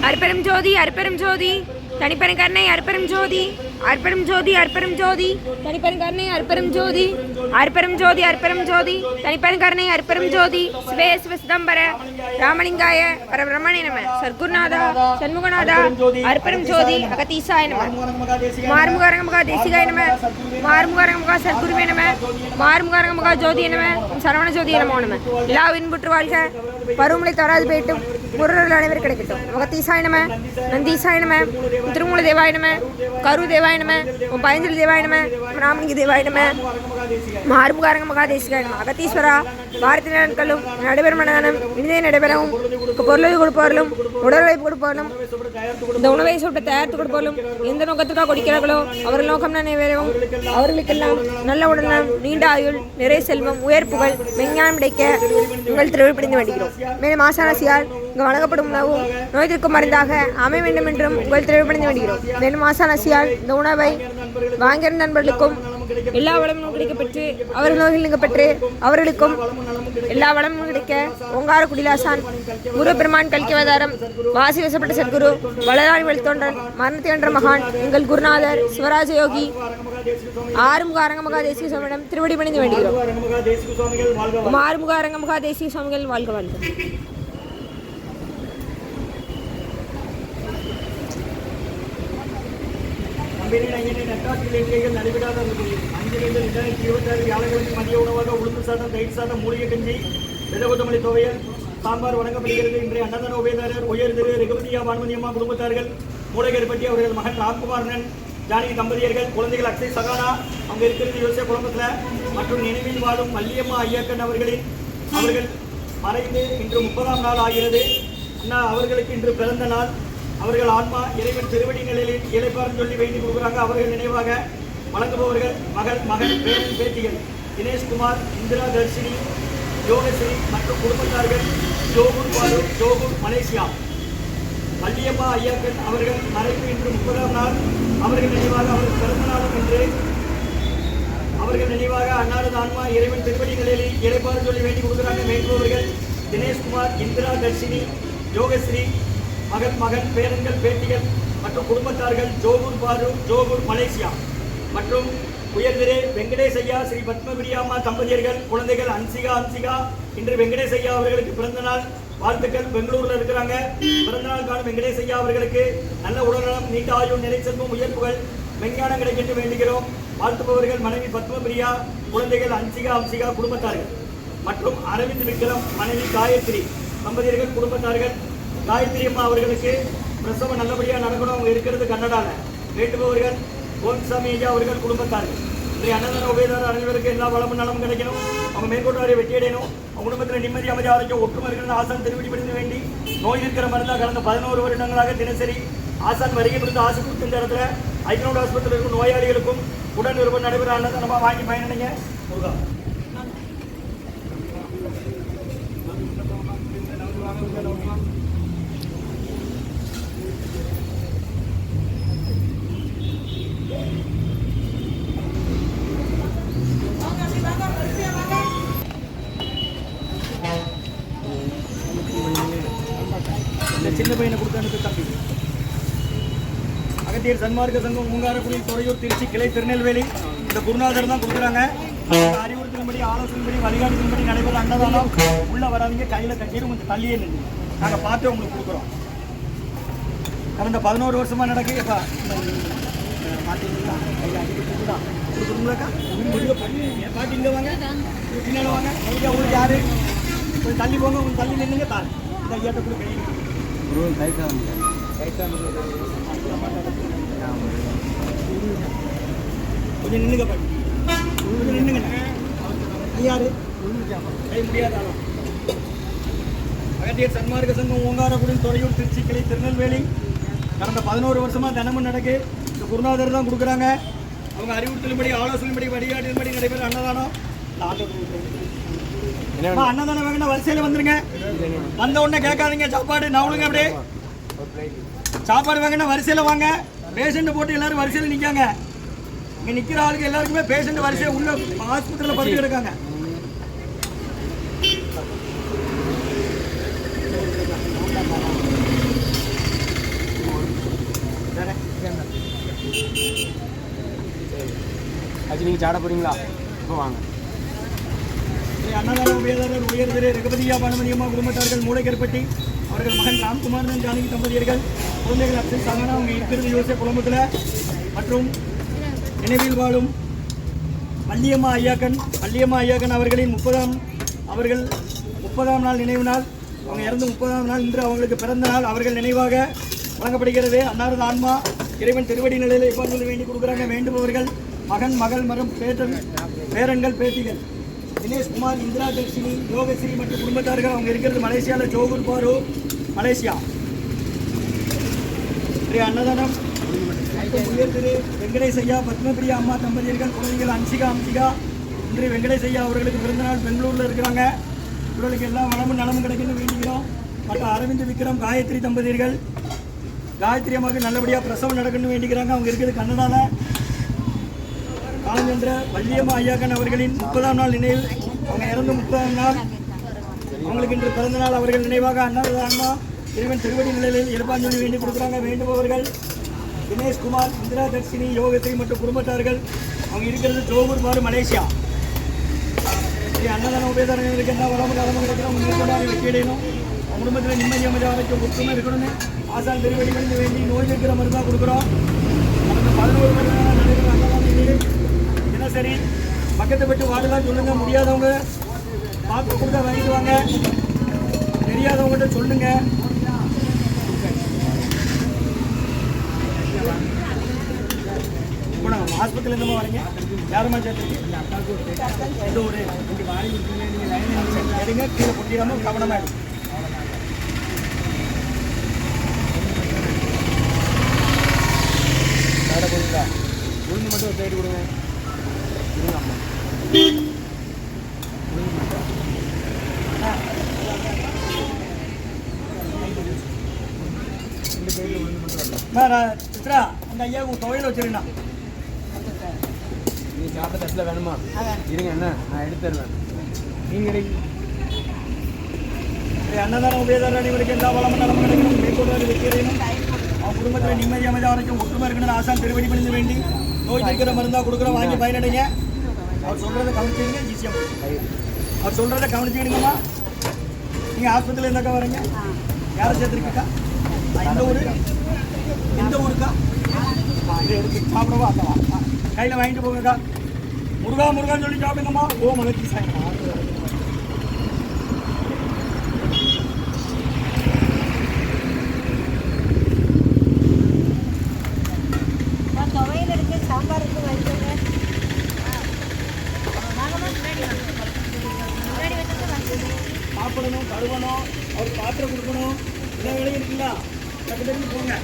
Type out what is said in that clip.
அற்பெரும் ஜோதி அற்பெரும் ஜோதி தனிப்பெரும் கருணை அற்பெரும் ஜோதி அற்பெரும் ஜோதி அற்பெரும் ஜோதி தனிப்பெரும் கருணை அற்பெரும் ஜோதி அற்பெரும் ஜோதி அற்பெரும் ஜோதி தனிப்பெரும் கருணை அற்பெரும் ஜோதி சிவே சிவ சிதம்பர ராமலிங்காய பரபிரமணே நம சர்க்குருநாதா சண்முகநாதா அற்பெரும் ஜோதி அகதீசாய நம மார்முகாரங்க மகா தேசிகாய நம மார்முகாரங்க மகா சர்க்குருவே நம மார்முகாரங்க மகா ஜோதிய நம சரவண ஜோதிய நமோ நம எல்லா இன்புற்று வாழ்க பருவமழை தவறாது போயிட்டும் முருகர்கள் அனைவரும் கிடைக்கட்டும் மகதீசாய நம நந்தீசாய நம திருமூல தேவாய நம கரு தேவாய நம பயஞ்சலி தேவாய நம ராமலிங்க தேவாய நம மார்முகாரங்க மகாதேசிகாய நம அகத்தீஸ்வரா பாரதி நாட்களும் நடைபெறும் மனதானம் இனிதே நடைபெறவும் பொருளை கொடுப்பவர்களும் உடலை கொடுப்பவர்களும் இந்த உணவை சுட்ட தயாரித்து கொடுப்பவர்களும் எந்த நோக்கத்துக்காக கொடுக்கிறார்களோ அவர்கள் நோக்கம் நிறைவேறவும் அவர்களுக்கெல்லாம் நல்ல உடல்நலம் நீண்ட ஆயுள் நிறை செல்வம் உயர்ப்புகள் விஞ்ஞானம் கிடைக்க உங்கள் திருவிழிப்படைந்து வேண்டுகிறோம். மேலும் ஆசானசியால் இங்கு வழங்கப்படும் உணவும் நோய் தீர்க்கும் மருந்தாக அமைய வேண்டும் என்றும் உங்கள் திருவிழிப்படைந்து வேண்டுகிறோம். மேலும் ஆசானசியால் இந்த உணவை வாங்கியிருந்த நண்பர்களுக்கும் எல்லா வளமும் கிடைக்கப்பெற்று அவர்கள் நோய்கள் நீங்கப்பெற்று அவர்களுக்கும் எல்லா வளமும் கிடைக்க ஓங்கார குடிலாசான் குரு பெருமான் கல்கிவதாரம் வாசி வசப்பட்ட சத்குரு வளராணி வழித்தோன்றல் மரணத்தை வென்ற மகான் எங்கள் குருநாதர் சிவராஜ யோகி ஆறுமுக அரங்க மகாதேசிக சுவாமியிடம் திருவடி பணிந்து வேண்டுகிறோம். ஆறுமுக அரங்க மகாதேசிக சுவாமிகள் வாழ்க வாழ்க. நடைபெறாத 5/2026 வியாழக்கிழமை மதிய உணவாக உளுந்து சாதம் தயிர் சாதம் மூலிகை கஞ்சி விதகொத்தமல்லி துவையல் சாம்பார் வழங்கப்படுகிறது. இன்றைய அன்னதான உபயதாரர் உயர் திரு ரெகுபதியா வான்மதியம்மா குடும்பத்தார்கள் மூலகர் பற்றி அவர்கள் மகன் ராம்குமாரன் ஜானகி தம்பதியர்கள் குழந்தைகள் அக்ஷய் சகானா அவங்க இருக்கிறது யோசிய குடும்பத்தில் மற்றும் நினைவில் வாழும் மல்லியம்மா ஐயாக்கன் அவர்கள் மறைந்து இன்று 30ஆம் நாள் ஆகிறது. அண்ணா அவர்களுக்கு இன்று பிறந்த நாள். அவர்கள் ஆன்மா இறைவன் திருவடி நிலையில் இழைப்பார்னு சொல்லி வைத்து கொடுக்குறாங்க. அவர்கள் நினைவாக வழங்குபவர்கள் மகன் பேரன் பேத்திகள் தினேஷ்குமார் இந்திரா தர்ஷினி யோகஸ்ரீ மற்றும் குடும்பத்தார்கள் Johor Bahru Johor Malaysia. Malliyamma Aiyakkan அவர்கள் மறைவு இன்று 30ஆம் நாள். அவர்கள் நினைவாக அவர்கள் பிறந்த நாளும் என்று அவர்கள் நினைவாக அன்னாரது ஆன்மா இறைவன் திருவடி நிலையில் இழைப்பார்னு சொல்லி வேண்டி கொடுக்குறாங்க. வேண்டுபவர்கள் தினேஷ்குமார் இந்திரா தர்ஷினி யோகஸ்ரீ மகன் பேரன்கள் பேட்டிகள் மற்றும் குடும்பத்தார்கள் ஜோகூர் பாரு ஜோகூர் மலேசியா மற்றும் உயர்திரே வெங்கடேஷ் ஐயா ஸ்ரீ பத்மபிரியாமா தம்பதியர்கள் குழந்தைகள் அன்சிகா இன்று வெங்கடேஷ் ஐயா அவர்களுக்கு பிறந்த நாள் வாழ்த்துக்கள். பெங்களூர்ல இருக்கிறாங்க. பிறந்த நாள் காணும் வெங்கடேஷ் ஐயா அவர்களுக்கு நல்ல உடல்நலம் நீண்ட ஆயுள் நிலை செல்வம் உயர்ப்புகள் விஞ்ஞானம் கிடைக்கென்று வேண்டுகிறோம். வாழ்த்துபவர்கள் மனைவி பத்மபிரியா குழந்தைகள் அன்சிகா குடும்பத்தார்கள் மற்றும் அரவிந்த் விக்ரம் மனைவி காயத்ரி தம்பதியர்கள் குடும்பத்தார்கள். காயத்ரி அம்மா அவர்களுக்கு பிரசவம் நல்லபடியாக நடக்கணும். அவங்க இருக்கிறது கன்னடால. வேண்டுபவர்கள் கோவிசாமி ஐயா அவர்கள் குடும்பத்தார்கள். இன்றைய அன்னதான உபயதாரர் அனைவருக்கு எல்லா வளமும் நலமும் கிடைக்கணும். அவங்க மேற்கொண்டு வெற்றியடையணும். அவங்க குடும்பத்தில் நிம்மதி அமைதி ஆரோக்கியம் ஒற்றுமை இருக்கிற ஆசான் திருவடி பணிந்து வேண்டி நோய் இருக்கிற மருந்தாக கடந்த 11 வருடங்களாக தினசரி ஆசான் வருகை கொடுத்து ஆசை கொடுத்த இந்த இடத்துல ஐக்னோட் ஆஸ்பத்திரியில் இருக்கும் நோயாளிகளுக்கும் உடன் விருப்பம் நடைபெற அன்னதானமாக வாங்கி பயனடைங்க. முருகா சின்ன பையனை கொடுத்து அனுப்பி தம்பி. அகத்தியர் சன்மார்க்க சங்கம் மூங்காரக்குடி துறையூர் திருச்சி கிளை திருநெல்வேலி இந்த குருநாதர் தான் கொடுக்குறாங்க. அறிவுறுத்தின்படி ஆலோசனைப்படி வழிகாட்டுதலின்படி நடைபெற அன்னதானம் உள்ள வராதிங்க கையில் கட்டிடும் கொஞ்சம் தள்ளியே நின்று நாங்கள் பார்த்து உங்களுக்கு கொடுக்குறோம். கடந்த 11 வருஷமாக நடக்கு. இப்போ பார்த்தீங்களா கையில் அடிக்கிட்டு தான் கொடுக்குறோங்களாக்கா பாட்டி இங்கே வாங்க பின்னால வாங்க ஐயா உங்களுக்கு யாரு கொஞ்சம் தள்ளி போங்க கொஞ்சம் தள்ளி நின்றுங்க தாரு இந்த ஐயாட்ட கூட கொஞ்சம் நின்றுங்க பாட்டி கொஞ்சம் நின்றுங்க. நீ யாரு கை முடியாதாலும் அகத்தியர் சன்மார்க்க சங்கம் ஓங்காரக்குடி துறையூர் திருச்சி கிளை திருநெல்வேலி கடந்த 11 வருஷமாக தினமும் நடக்கு. இந்த குருநாதர் தான் கொடுக்குறாங்க. அவங்க அறிவுறுத்தலின்படி ஆலோசனைப்படி வழிகாட்டின்படி நடைபெற அன்னதானம். அன்னதானம் வேணும்னா வரிசையில் வந்துருங்க. வந்த உடனே கேட்காதீங்க சாப்பாடு நவுளுங்க. அப்படியே சாப்பாடு வாங்கினா வரிசையில் வாங்க. பேஷண்ட் போட்டு எல்லாரும் வரிசையில் நிற்காங்க. இங்கே நிற்கிற ஆளுக்கு எல்லாருக்குமே பேஷண்ட் வரிசையை உள்ள ஆஸ்பத்திரியில் படுத்து இருக்காங்க. அடுத்து நீங்கள் சாட போகிறீங்களா? இப்போ வாங்க. அன்னதான உபயதாரர் உயர் திரு ரகுபதியா பானுமதியம்மா குடும்பத்தார்கள் மூளைக்கற்பட்டி அவர்கள் மகன் ராம்குமாரன் ஜானகி தம்பதியர்கள் குழந்தைகள் அப்சல் சங்கனா அவங்க இருக்கிறது யோசை குழம்புல மற்றும் நினைவில் வாழும் வள்ளியம்மா ஐயாக்கன் அவர்களின் 30ஆம் நாள் நினைவு நாள். அவங்க இறந்து 30ஆம் நாள் இன்று அவங்களுக்கு பிறந்த நாள். அவர்கள் நினைவாக வழங்கப்படுகிறது. அன்னாரது ஆன்மா இறைவன் திருவடி நிலையில் எப்போது வேண்டி கொடுக்குறாங்க. வேண்டுபவர்கள் மகன் மகள் மற்றும் பேரன்கள் பேத்திகள் தினேஷ்குமார், இந்திரா தர்ஷினி, யோகஸ்ரீ மற்றும் குடும்பத்தார்கள். அவங்க இருக்கிறது மலேசியாவில் ஜோகூர் பாரு மலேசியா. அன்னதானம் உயர் திரு வெங்கடேஷ் ஐயா பத்மபிரியா அம்மா தம்பதியர்கள் குழந்தைகள் அம்சிகா இன்று வெங்கடேஷ் ஐயா அவர்களுக்கு பிறந்தநாள். பெங்களூரில் இருக்கிறாங்க. இவர்களுக்கு எல்லாம் வளமும் நலமும் கிடைக்கணும்னு வேண்டிக்கிறோம். மற்றும் அரவிந்த் விக்ரம் காயத்ரி தம்பதியர்கள் காயத்ரி அம்மாவுக்கு நல்லபடியாக பிரசவம் நடக்கணும்னு வேண்டிக்கிறாங்க. அவங்க இருக்கிறது கன்னடாவில். காலஞ்சென்ற வள்ளியம்மா ஐயாக்கன் அவர்களின் 30ஆம் நாள் நினைவு. அவங்க இறந்து 30ஆம் நாள். அவங்களுக்கு இன்று பிறந்த நாள். அவர்கள் நினைவாக அன்னாரது ஆன்மா இறைவன் திருவடி நிலையில் இருப்பான்னு சொல்லி வேண்டி கொடுக்குறாங்க. வேண்டுபவர்கள் தினேஷ்குமார், இந்திரா தர்ஷினி, யோகஸ்ரீ மற்றும் குடும்பத்தார்கள். அவங்க இருக்கிறது ஜோகூர் பாரு மலேசியா. அன்னதான உபயதாரங்களுக்கு என்ன வளமும் நலமும் கிடைக்கிறோம். முன்னேற்பாடு வெற்றியடையணும். அவங்க குடும்பத்தில் நிம்மதி அமைதியாக ஒற்றுமை இருக்கணும்னு ஆசான் திருவடி பண்ணி வேண்டி நோய் இருக்கிற மருந்தாக கொடுக்குறோம். நமக்கு 11 நடைபெறும் அன்னதான தினசரி பக்கத்தை விட்டு வாடலாம் சொல்லுங்கள். முடியாதவங்க பார்த்து கொடுத்தா வாங்கிட்டு வாங்க. தெரியாதவங்ககிட்ட சொல்லுங்கள். ஹாஸ்பிட்டல் எந்தமா வரீங்க? யாருமா சேர்த்துருக்கு? எந்த ஒரு எடுங்க. கீழே கொட்டிடாம கவனமாக எடுங்க. சாட போகிறீங்களா? உளுந்து மட்டும் ஒரு சைடு கொடுங்க. இருங்க அம்மா. உளுந்து மட்டும் இந்த சைடில் உளுந்து மட்டும் வரலாம். சித்ரா அந்த ஐயாவுக்கு துவையில் வச்சுருங்கண்ணா. நீ சாப்பிட்ட தட்டில் வேணுமா? இருங்க என்ன நான் எடுத்து தருவேன். நீங்கள் அன்னதான உபயதார அனைவருக்கு எல்லா வளமும் நலமும் கிடைக்கணும். மேற்கொள்வது வெற்றியடையணும். அவங்க குடும்பத்தில் நிம்மதி அமைதி ஆரோக்கியம் ஒற்றுமை இருக்கணும்னு ஆசான் திருவடி பண்ணி வேண்டி நோய் இருக்கிற மருந்தாக கொடுக்குறோம். வாங்கி பயனடைங்க. அவர் சொல்கிறத கவனிச்சுடுங்க. ஈஸியாக அவர் சொல்கிறத கவனிச்சுக்கிடுங்கம்மா. நீங்கள் ஆஸ்பத்திரியில் இருந்தாக்கா வரீங்க? யாரை சேர்த்துருக்கீக்கா? எந்த ஊருக்கா? இதை எடுத்து சாப்பிடவா? அந்த கையில் வாங்கிட்டு போங்கக்கா. முருகான்னு சொல்லி சாப்பிடுங்கம்மா. ஓ மலர்ச்சி சாயமா. சாப்பிடணும், கழுவணும், அவர் பாத்திரம் கொடுக்கணும். எல்லா வேலையும் இருக்குங்களா? டக்கு போங்க.